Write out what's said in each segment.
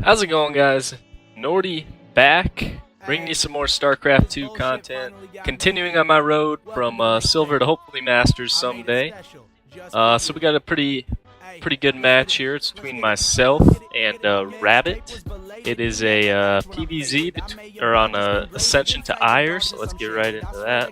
How's it going, guys? Nordy back, bringing you some more StarCraft2 content, continuing on my road from Silver to hopefully Masters someday. So we got a pretty good match here. It's between myself and Rabbit. It is a PvZ on Ascension to Ire, so let's get right into that.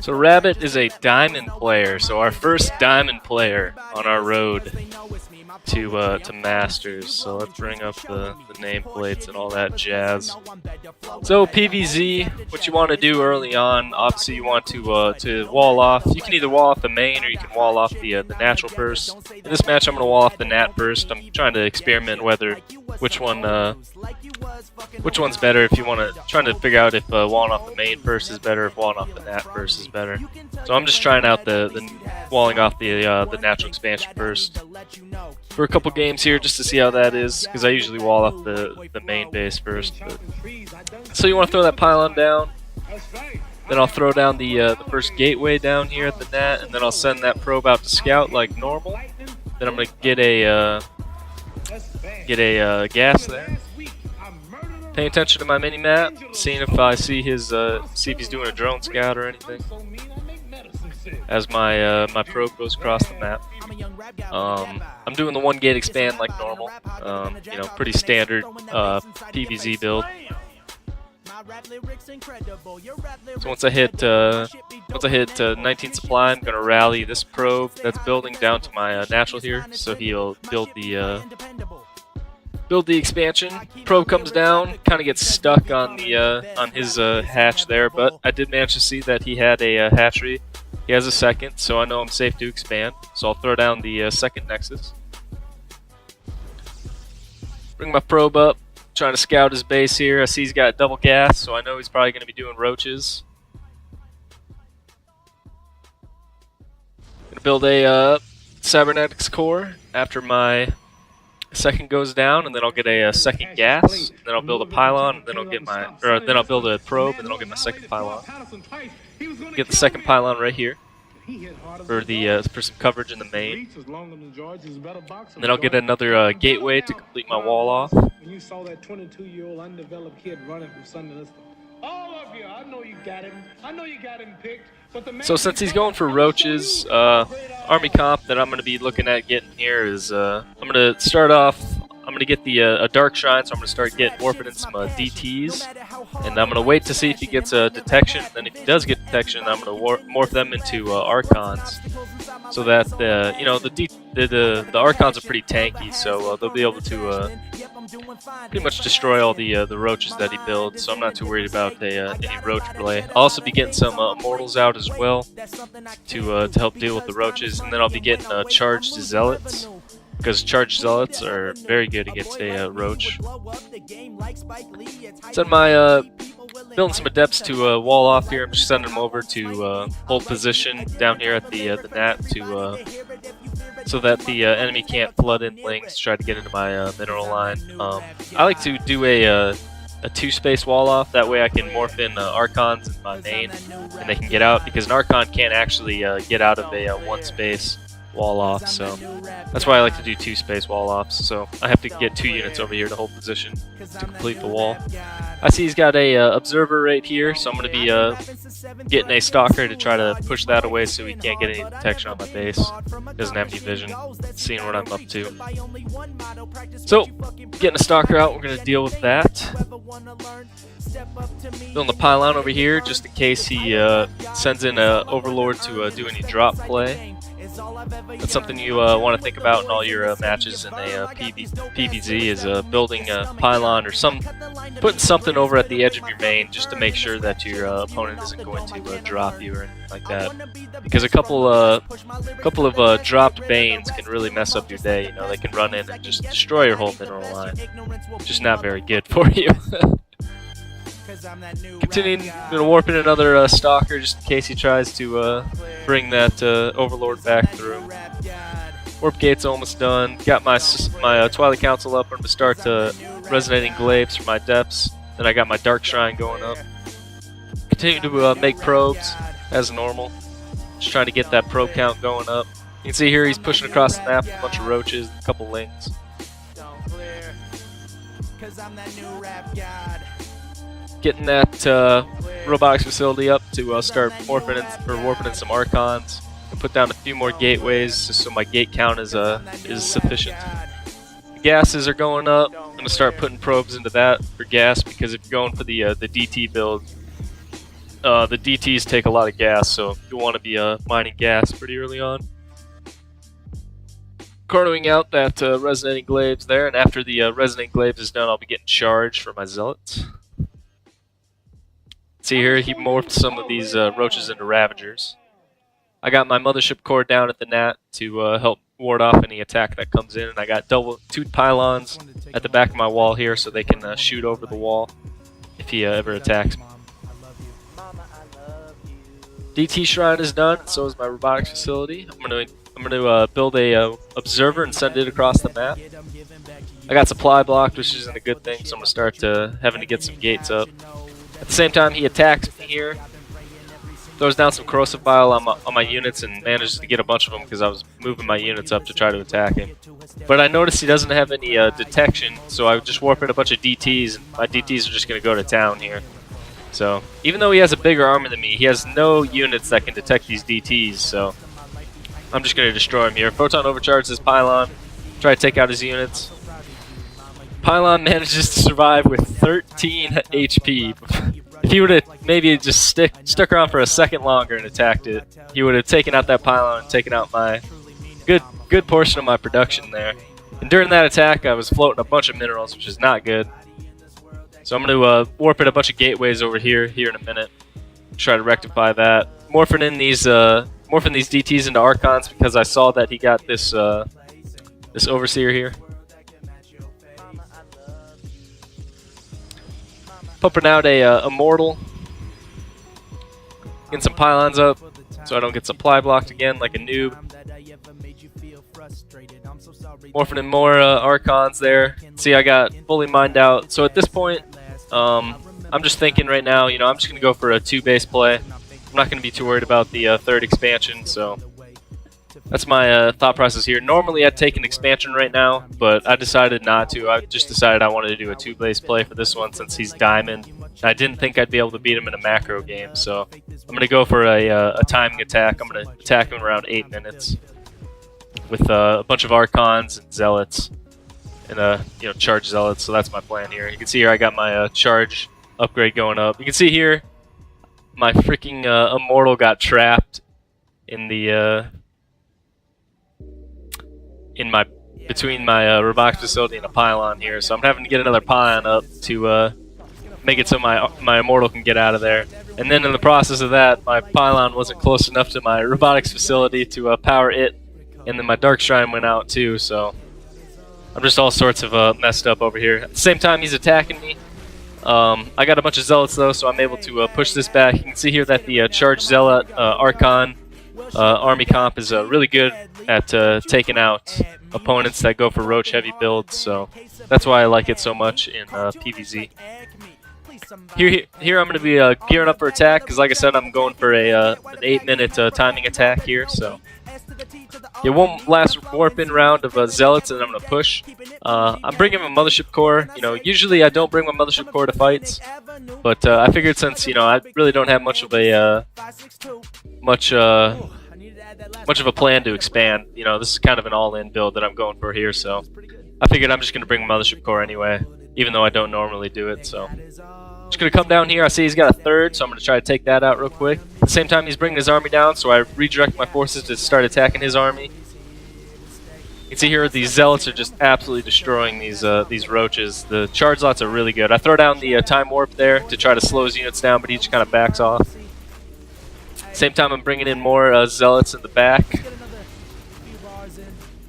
So Rabbit is a diamond player, so our first diamond player on our road to Masters. So let's bring up the nameplates and all that jazz. So PvZ, what you want to do early on, obviously you want to wall off. You can either wall off the main or you can wall off the natural burst. In this match, I'm going to wall off the nat burst. I'm trying to experiment which one's better. If you want to trying to figure out if walling off the main burst is better, if walling off the nat burst is better. So I'm just trying out the walling off the natural expansion burst for a couple games here just to see how that is, because I usually wall off the main base first. So you want to throw that pylon down. Then I'll throw down the first gateway down here at the net, and then I'll send that probe out to scout like normal. Then I'm gonna get a gas there. Paying attention to my mini map, seeing if I see see if he's doing a drone scout or anything. As my my probe goes across the map, I'm doing the one gate expand like normal. You know, pretty standard PvZ build. So once I hit 19 supply, I'm gonna rally this probe that's building down to my natural here, so he'll build the expansion. Probe comes down, kind of gets stuck on his hatch there, but I did manage to see that he had a hatchery. He has a second, so I know I'm safe to expand. So I'll throw down the second nexus. Bring my probe up, trying to scout his base here. I see he's got double gas, so I know he's probably going to be doing roaches. Gonna build a cybernetics core after my second goes down, and then I'll get a second gas. Then I'll build a pylon, and then I'll build a probe, and then I'll get my second pylon. Get the second pylon right here for some coverage in the main. And then I'll get another gateway to complete my wall off. You saw that 22-year-old undeveloped kid running from Sunday. All of you, I know you got him. I know you got him picked. So since he's going for roaches, army comp that I'm going to be looking at getting here is I'm going to start off. I'm going to get a dark shrine, so I'm going to start warping in some DTs, and I'm going to wait to see if he gets a detection. Then if he does get detection, I'm going to morph them into archons, so that you know the archons are pretty tanky, so they'll be able to pretty much destroy all the roaches that he builds. So I'm not too worried about any roach play. I'll also be getting some immortals out as well to help deal with the roaches, and then I'll be getting charged zealots, because charged zealots are very good against a roach. Send my building some adepts to wall off here. I'm just sending them over to hold position down here at the nat so that the enemy can't flood in lings to try to get into my mineral line. I like to do a 2-space wall off. That way I can morph in archons in my main, and they can get out, because an archon can't actually get out of a 1-space wall off, so that's why I like to do 2-space wall offs. So I have to get 2 units over here to hold position to complete the wall. I see he's got a observer right here, so I'm going to be getting a stalker to try to push that away so he can't get any detection on my base. Doesn't have any vision, seeing what I'm up to. So getting a stalker out, we're going to deal with that. Building the pylon over here just in case he sends in an overlord to do any drop play. That's something you want to think about in all your matches in a PvZ, is building a pylon or putting something over at the edge of your main, just to make sure that your opponent isn't going to drop you or anything like that. Because a couple of dropped banes can really mess up your day. You know, they can run in and just destroy your whole mineral line. Just not very good for you. Continuing, I'm going to warp in another stalker just in case he tries to bring that overlord back through. Warp gate's almost done. Got my Twilight Council up. I'm going to start resonating glaives for my depths. Then I got my dark shrine going up. Continue to make probes as normal. Just trying to get that probe count going up. can see here he's pushing across the map with a bunch of roaches, a couple lings. Getting that robotics facility up to start warping in some archons. Put down a few more gateways just so my gate count is sufficient. The gases are going up. I'm gonna start putting probes into that for gas because if you're going for the DT build, the DTs take a lot of gas, so you'll want to be mining gas pretty early on. Cornering out that resonating glaives there, and after the resonating glaives is done, I'll be getting charged for my zealots. See here, he morphed some of these roaches into ravagers. I got my mothership core down at the NAT to help ward off any attack that comes in, and I got two pylons at the back of my wall here so they can shoot over the wall if he ever attacks me. DT shrine is done, and so is my robotics facility. I'm gonna build a observer and send it across the map. I got supply blocked, which isn't a good thing, so I'm gonna start having to get some gates up. At the same time, he attacks me here, throws down some corrosive bile on my units, and manages to get a bunch of them because I was moving my units up to try to attack him. But I noticed he doesn't have any detection, so I just warp in a bunch of DTs, and my DTs are just gonna go to town here. So, even though he has a bigger armor than me, he has no units that can detect these DTs, so I'm just going to destroy him here. Photon overcharges his pylon, try to take out his units. Pylon manages to survive with 13 HP. If he would have maybe just stuck around for a second longer and attacked it, he would have taken out that pylon and taken out my good portion of my production there. And during that attack, I was floating a bunch of minerals, which is not good. So I'm going to warp in a bunch of gateways over here in a minute. Try to rectify that. Morphing these DTs into archons because I saw that he got this this overseer here. Pumping out a immortal. Getting some pylons up so I don't get supply blocked again like a noob. Morphing in more archons there. See, I got fully mined out. So at this point, I'm just thinking right now, I'm just going to go for a 2-base play. I'm not going to be too worried about the third expansion, so that's my thought process here. Normally I'd take an expansion right now, but I decided not to. I just decided I wanted to do a 2-base play for this one since he's diamond. I didn't think I'd be able to beat him in a macro game, so I'm going to go for a timing attack. I'm going to attack him around 8 minutes with a bunch of archons and zealots and charge zealots. So that's my plan here. You can see here I got my charge upgrade going up. You can see here my freaking immortal got trapped in the between my robotics facility and a pylon here. So I'm having to get another pylon up to make it so my immortal can get out of there. And then in the process of that, my pylon wasn't close enough to my robotics facility to power it. And then my dark shrine went out too, so I'm just all sorts of messed up over here. At the same time, he's attacking me. I got a bunch of zealots though, so I'm able to push this back. You can see here that the charged zealot archon army comp is really good at taking out opponents that go for roach heavy builds, so that's why I like it so much in PvZ. Here I'm going to be gearing up for attack, because like I said, I'm going for an 8-minute timing attack here, so yeah, one last warp-in round of zealots, and I'm going to push. I'm bringing my mothership core. Usually I don't bring my mothership core to fights, but I figured since I really don't have much of a much of a plan to expand. This is kind of an all-in build that I'm going for here, so I figured I'm just going to bring my mothership core anyway, even though I don't normally do it. So just going to come down here. I see he's got a third, so I'm going to try to take that out real quick. At the same time, he's bringing his army down, so I redirect my forces to start attacking his army. You can see here these zealots are just absolutely destroying these roaches. The charge lots are really good. I throw down the time warp there to try to slow his units down, but he just kind of backs off. Same time, I'm bringing in more zealots in the back.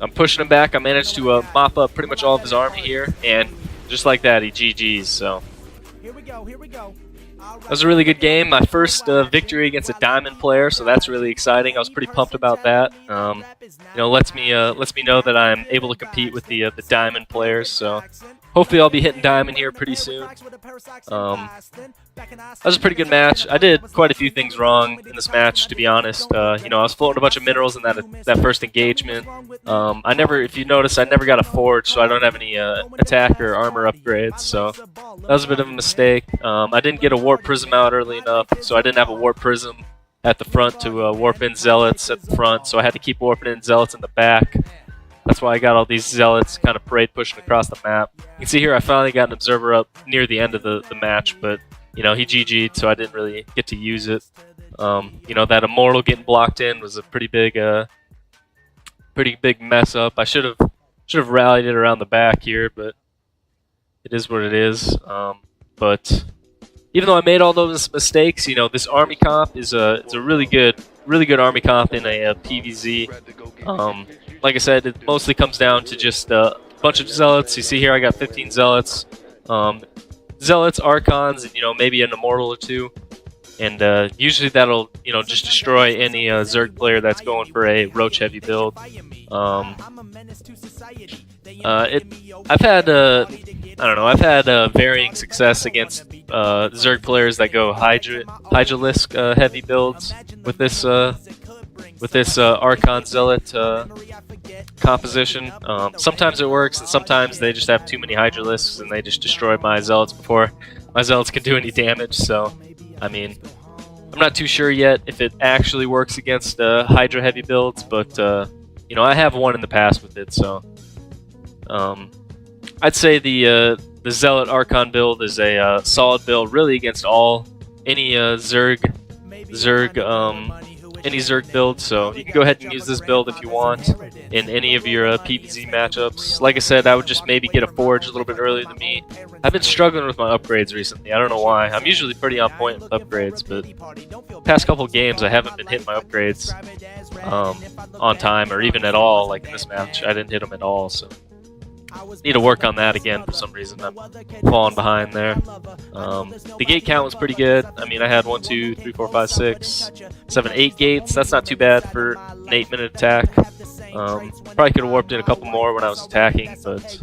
I'm pushing him back. I managed to mop up pretty much all of his army here, and just like that, he GG's. So that was a really good game. My first victory against a diamond player, so that's really exciting. I was pretty pumped about that. Lets me know that I'm able to compete with the diamond players. So hopefully I'll be hitting diamond here pretty soon. That was a pretty good match. I did quite a few things wrong in this match, to be honest. You know, I was floating a bunch of minerals in that first engagement. I never, if you notice, I never got a forge, so I don't have any attack or armor upgrades. So that was a bit of a mistake. I didn't get a warp prism out early enough, so I didn't have a warp prism at the front to warp in zealots at the front. So I had to keep warping in zealots in the back. That's why I got all these zealots kind of parade pushing across the map. You can see here I finally got an observer up near the end of the match, but you know, he GG'd, so I didn't really get to use it. You know, that immortal getting blocked in was a pretty big mess up. I should have rallied it around the back here, but it is what it is. But even though I made all those mistakes, you know, this army comp is a really good army comp in a PvZ. Like I said, it mostly comes down to just a bunch of zealots. You see here, I got 15 zealots. Zealots, archons, and you know, maybe an immortal or two. And usually that'll, you know, just destroy any Zerg player that's going for a roach heavy build. I've had I've had varying success against Zerg players that go Hydralisk heavy builds with this Archon Zealot composition. Sometimes it works, and sometimes they just have too many Hydralisks and they just destroy my Zealots before my Zealots can do any damage. So, I mean, I'm not too sure yet if it actually works against Hydra heavy builds, but you know, I have won in the past with it. So, I'd say the Zealot Archon build is a solid build, really against any Zerg build, so you can go ahead and use this build if you want in any of your PvZ matchups. Like I said, I would just maybe get a forge a little bit earlier than me. I've been struggling with my upgrades recently. I don't know why. I'm usually pretty on point with upgrades, but past couple games I haven't been hitting my upgrades on time or even at all. Like in this match, I didn't hit them at all, so need to work on that again for some reason. I'm falling behind there. The gate count was pretty good. I mean, I had 1, 2, 3, 4, 5, 6, 7, 8 gates. That's not too bad for an 8-minute attack. Probably could have warped in a couple more when I was attacking, but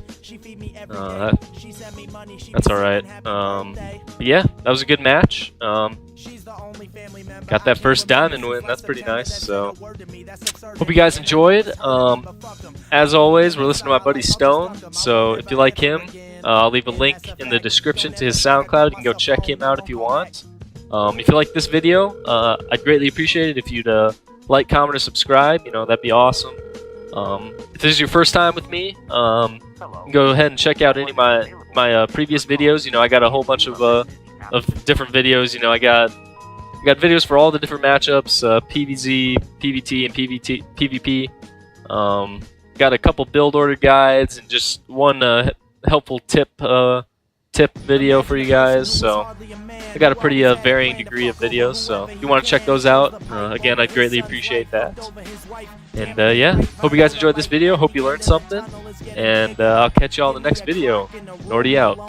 that's alright. Yeah, that was a good match. Got that first diamond win. That's pretty nice. So, hope you guys enjoyed. As always, we're listening to my buddy Stone. So, if you like him, I'll leave a link in the description to his SoundCloud. You can go check him out if you want. If you like this video, I'd greatly appreciate it if you'd like, comment, or subscribe. You know, that'd be awesome. If this is your first time with me, go ahead and check out any of my previous videos. You know, I got a whole bunch of different videos. You know, I got videos for all the different matchups, PvZ, PvT, and PvP. Got a couple build order guides and just one helpful tip video for you guys. So I got a pretty varying degree of videos. So if you want to check those out, again, I'd greatly appreciate that. And yeah, hope you guys enjoyed this video. Hope you learned something. And I'll catch you all in the next video. Nordy out.